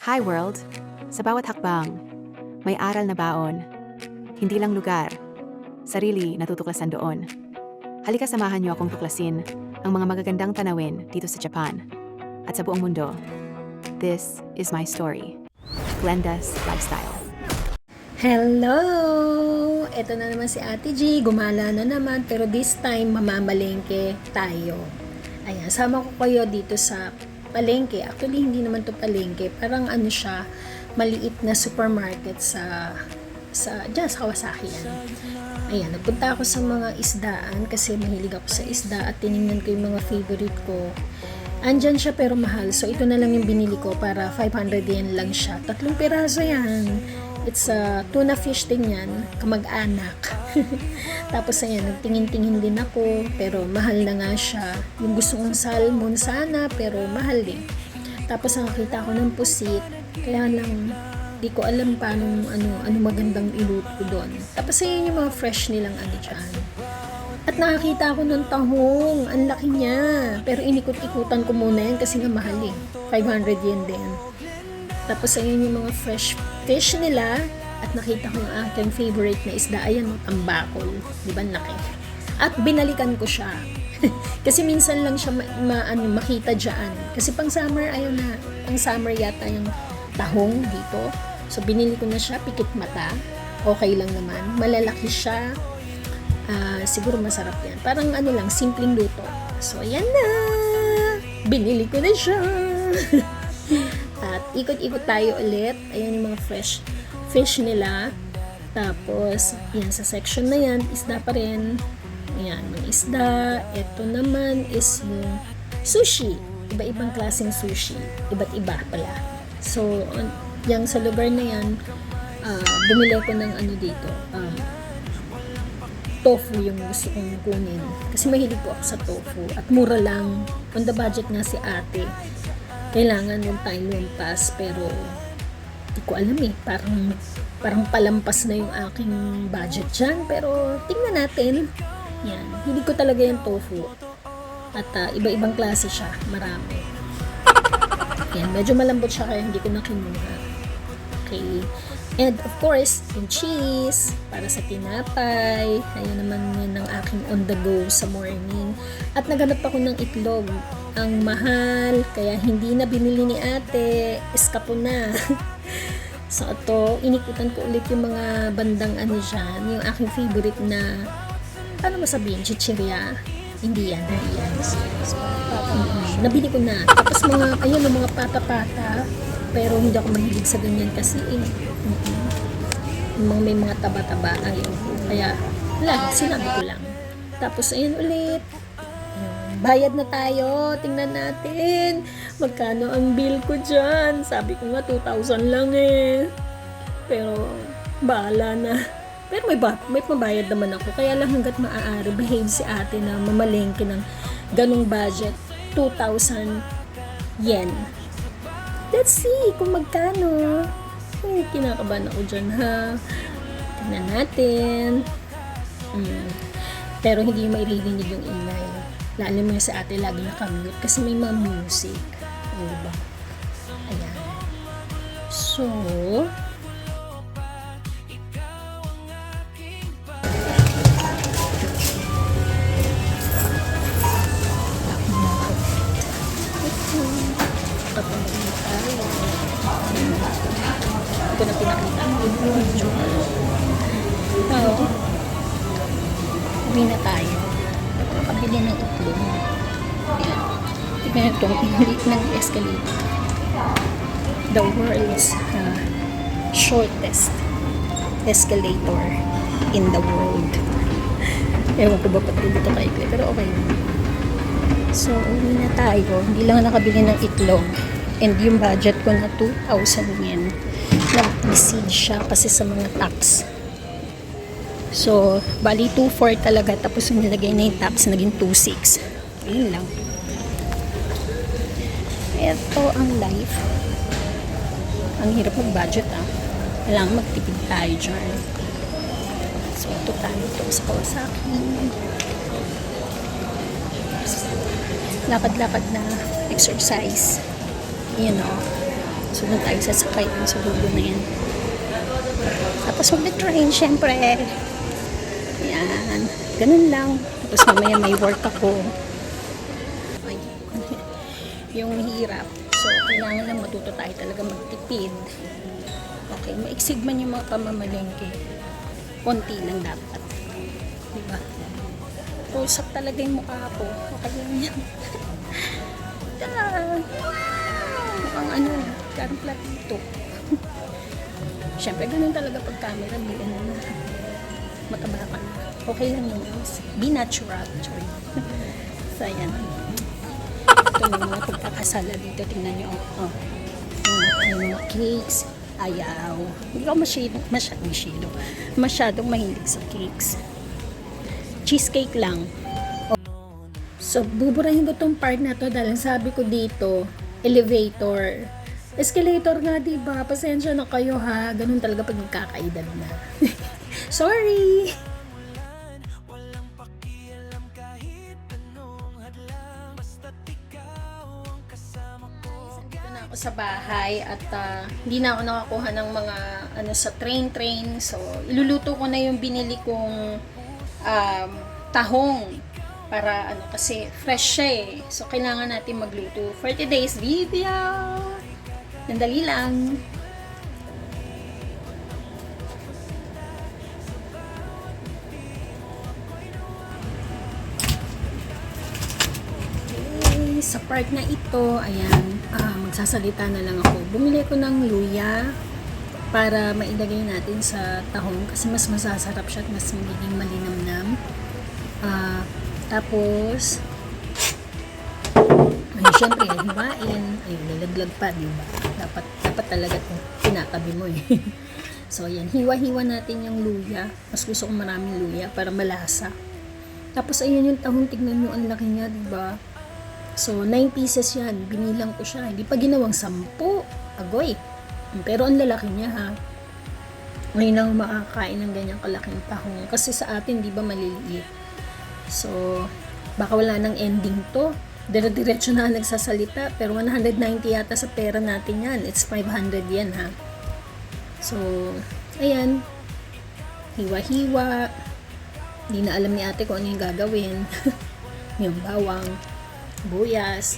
Hi world! Sa bawat hakbang, may aral na baon. Hindi lang lugar, sarili natutuklasan doon. Halika samahan niyo akong tuklasin ang mga magagandang tanawin dito sa Japan at sa buong mundo. This is my story. Glenda's Lifestyle. Hello! Ito na naman si Ate G. Gumala na naman, pero this time mamamalengke tayo. Ayan, sama ko kayo dito sa palengke. Actually, hindi naman to palengke. Parang ano siya, maliit na supermarket dyan sa Kawasaki yan. Ayan, nagpunta ako sa mga isdaan kasi mahilig ako sa isda at tinignan ko yung mga favorite ko. Andyan siya pero mahal. So, ito na lang yung binili ko para 500 yen lang siya. 3 piraso yan. It's a tuna fish din yan, kamag-anak. Tapos ayan, nagtingin-tingin din ako, pero mahal na nga siya. Yung gusto kong salmon sana, pero mahal din. Tapos nakakita ko ng pusit, kaya lang, di ko alam paano, ano magandang iluto ko doon. Tapos ayan yung mga fresh nilang ano dyan. At nakakita ako ng tahong, ang laki niya. Pero inikot-ikutan ko muna yan kasi nga mahal eh. 500 yen din. Tapos ayun yung mga fresh fish nila at nakita ko yung aking favorite na isda. Ayan, tambakol. Di ba laki? At binalikan ko siya. Kasi minsan lang siya makita dyan. Kasi pang summer, ayun na. Pang summer yata yung tahong dito. So binili ko na siya, pikit mata. Okay lang naman. Malalaki siya. Siguro masarap yan. Parang ano lang, simpleng luto. So ayan na. Binili ko na siya. At ikot-ikot tayo ulit. Ayan yung mga fresh fish nila. Tapos, yan sa section na yan, isda pa rin. Ayan, mga isda. Ito naman is yung sushi. Iba-ibang klaseng sushi. Iba't iba pala. So, yung sa lugar na yan, bumili ko ng ano dito. Tofu yung gusto kong kunin. Kasi mahilig po ako sa tofu. At mura lang. On the budget nga si ate. Kailangan yung time lumpas, pero di ko alam eh, parang palampas na yung aking budget dyan, pero tingnan natin. Yan, hindi ko talaga yung tofu at iba-ibang klase siya, marami. Yan, medyo malambot siya kaya hindi ko na kinuha. Okay, and of course yung cheese para sa tinapay. Ayun naman yun ang aking on the go sa morning. At naghanap ako ng itlog. Ang mahal, kaya hindi na binili ni ate. Eskapo na. So ito, inikutan ko ulit yung mga bandang ano dyan. Yung aking favorite na, paano masabihin, chichirya. Hindi yan. So, nabili ko na. Tapos ayun, mga pata-pata. Pero hindi ako mahilig sa ganyan kasi may mga taba-taba. Ayun. Kaya, wala, sinabi ko lang. Tapos ayun ulit. Bayad na tayo, tingnan natin magkano ang bill ko dyan. Sabi ko nga 2,000 lang eh, pero bahala na. Pero may mabayad naman ako, kaya lang hanggat maaari behave si ate na mamalengke ng ganong budget. 2,000 yen. Let's see kung magkano. Kinakabahan ako dyan ha. Tingnan natin. Pero hindi mairinig yung ingay. Lalo mo sa ate lagi nakamute kasi may mga music. Diba? Ayan. So, ito na pinakita. So, uwi na tayo. Pabili ng itlog. Ayan. Tignan itong inlit ng escalator. The world's shortest escalator in the world. Ewan ko ba pati dito kaikli, pero okay. So, uwi na tayo. Hindi lang nakabili ng itlog. And yung budget ko na 2,000 yen. Nag-exceed siya kasi sa mga tax. So, bali 2,400 talaga. Tapos yung nilagay na yung tax, naging 2,600. Ayun lang. Ito ang life. Ang hirap mag-budget Kailangan magtipid tayo dyan. So, ito tayo sa Kawasaki. Lakad-lakad na exercise. You know. Sunod tayo sasakay dun sa dulo na yan. Tapos mag-train, syempre. Yan. Ganun lang. Tapos mamaya may work ako. Ay, yung hirap. So, kailangan lang matuto tayo talaga magtipid. Okay, maiksid man yung mga pamamalengke. Konti lang dapat. Diba? Usap talaga yung mukha ko. Okay lang yan. Mukhang ano, karang platito. Siyempre, ganun talaga pag camera, bilan na mataba ka na. Okay lang yun, guys. Be natural. Sorry. So, ayan. Ito yung mga pagkakasala dito. Tingnan nyo. Oh. Yung mga cakes. Ayaw. Hindi ako masyadong mahilig sa cakes. Cheesecake lang. So, buburahin ko tong part na to dahil sabi ko dito, elevator. Escalator nga, diba? Pasensya na kayo, ha? Ganun talaga pag nagkakaedad na. Sorry! Dito na ako sa bahay at hindi na ako nakakuha ng mga ano sa train. So, iluluto ko na yung binili kong tahong para ano kasi fresh siya eh. So, kailangan natin magluto for today's video. Nandali lang. Okay, sa part na ito, ayan, magsasalita na lang ako. Bumili ko ng luya para mailagay natin sa tahong kasi mas masasarap siya at mas magiging malinamnam. Tapos, syempre, hiwain. Ayun, nilaglag pa, diba? Dapat talaga tinatabi mo eh. So, ayan. Hiwa-hiwa natin yung luya. Mas gusto ko maraming luya para malasa. Tapos, ayun yung tahong. Tignan nyo, ang laki niya, diba? So, 9 pieces yan. Binilang ko siya. Hindi pa ginawang 10. Agoy. Pero ang lalaki niya, ha? Ngayon lang makakain ng ganyang kalaking tahong. Kasi sa atin, di ba, maliliit. So, baka wala nang ending to. Dire-diretso na nagsasalita, pero 190 yata sa pera natin yan. It's 500 yan, ha? So, ayan. Hiwa-hiwa. Hindi na alam ni ate kung ano yung gagawin. Yung bawang, buyas.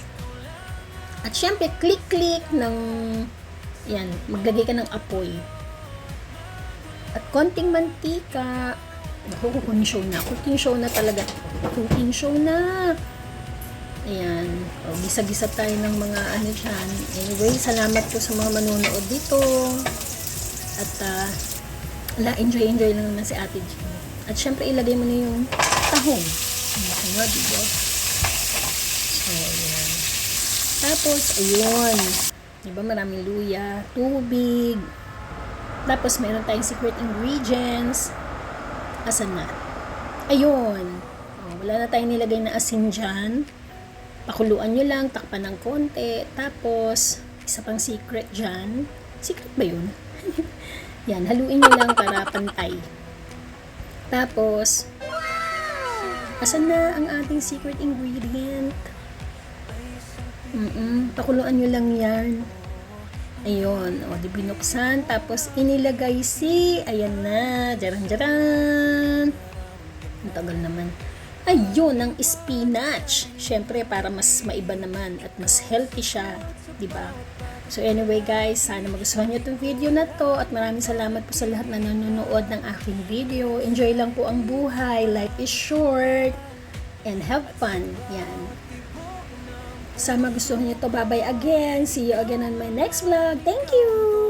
At syempre, click-click ng, yan, maglagay ka ng apoy. At konting mantika. Ako, cooking show na. Cooking show na talaga. Cooking show na. Ayan. O, gisa-gisa tayo ng mga ano dyan. Anyway, salamat po sa mga manunood dito. At, enjoy lang naman si Ate G. At syempre, ilagay mo na yung tahong. Ano, diba? So, ayan. Tapos, ayun. Diba, maraming luya, tubig. Tapos, meron tayong secret ingredients. Asan na? Ayun. O, wala na tayong nilagay na asin dyan. Pakuluan nyo lang, takpan ng konti. Tapos, isa pang secret dyan. Secret ba yun? Yan, haluin nyo lang para pantay. Tapos, asan na ang ating secret ingredient? Pakuluan nyo lang yan. Ayun, o, di binuksan. Tapos, inilagay ayan na, jaran-jaran. Ang tagal naman. Ayun, ang spinach. Syempre, para mas maiba naman at mas healthy siya. Diba? So, anyway guys, sana magustuhan nyo itong video na to at maraming salamat po sa lahat na nanonood ng aking video. Enjoy lang po ang buhay. Life is short. And have fun. Yan. Sana magustuhan nyo ito. Bye-bye again. See you again on my next vlog. Thank you!